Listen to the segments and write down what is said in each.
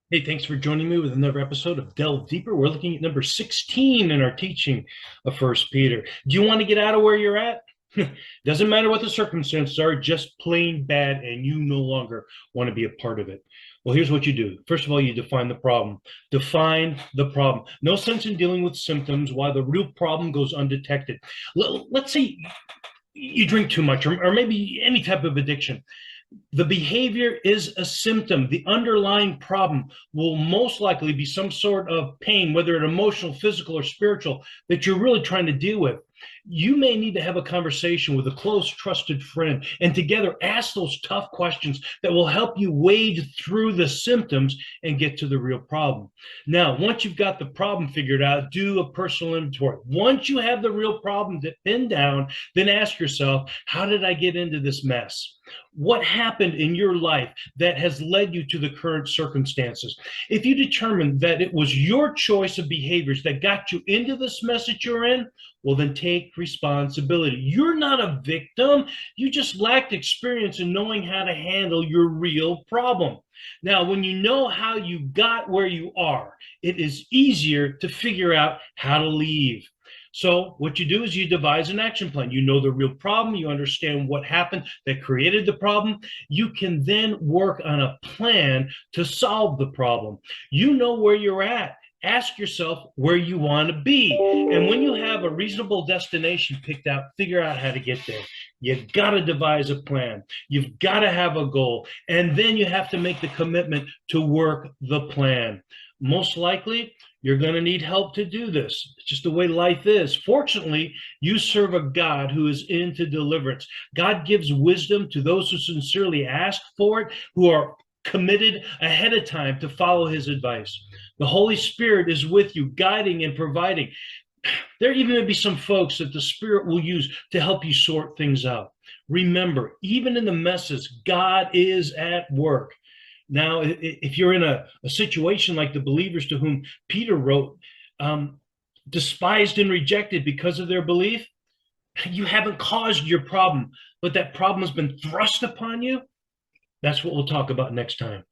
Hey, thanks for joining me with another episode of Delve Deeper. We're looking at number 16 in our teaching of First Peter. Do you want to get out of where you're at? Doesn't matter what the circumstances are, just plain bad, and you no longer want to be a part of it. Well, here's what you do. First of all, you define the problem. Define the problem. No sense in dealing with symptoms while the real problem goes undetected. Let's say you drink too much, or maybe any type of addiction. The behavior is a symptom. The underlying problem will most likely be some sort of pain, whether it's emotional, physical, or spiritual, that you're really trying to deal with. You may need to have a conversation with a close, trusted friend and together ask those tough questions that will help you wade through the symptoms and get to the real problem. Now, once you've got the problem figured out, do a personal inventory. Once you have the real problem pinned down, then ask yourself, how did I get into this mess? What happened in your life that has led you to the current circumstances? If you determine that it was your choice of behaviors that got you into this mess that you're in, well, then take responsibility. You're not a victim. You just lacked experience in knowing how to handle your real problem. Now, when you know how you got where you are, it is easier to figure out how to leave. So what you do is you devise an action plan. You know the real problem. You understand what happened that created the problem. You can then work on a plan to solve the problem. You know where you're at. Ask yourself where you want to be. And when you have a reasonable destination picked out, figure out how to get there. You've got to devise a plan. You've got to have a goal. And then you have to make the commitment to work the plan. Most likely, you're going to need help to do this. It's just the way life is. Fortunately, you serve a God who is into deliverance. God gives wisdom to those who sincerely ask for it, who are committed ahead of time to follow his advice. The Holy Spirit is with you, guiding and providing. There even may be some folks that the Spirit will use to help you sort things out. Remember, even in the messes, God is at work. Now, if you're in a situation like the believers to whom Peter wrote, despised and rejected because of their belief, you haven't caused your problem, but that problem has been thrust upon you. That's what we'll talk about next time.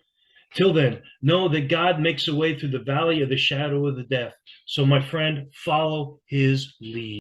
Till then, know that God makes a way through the valley of the shadow of the death. So, my friend, follow his lead.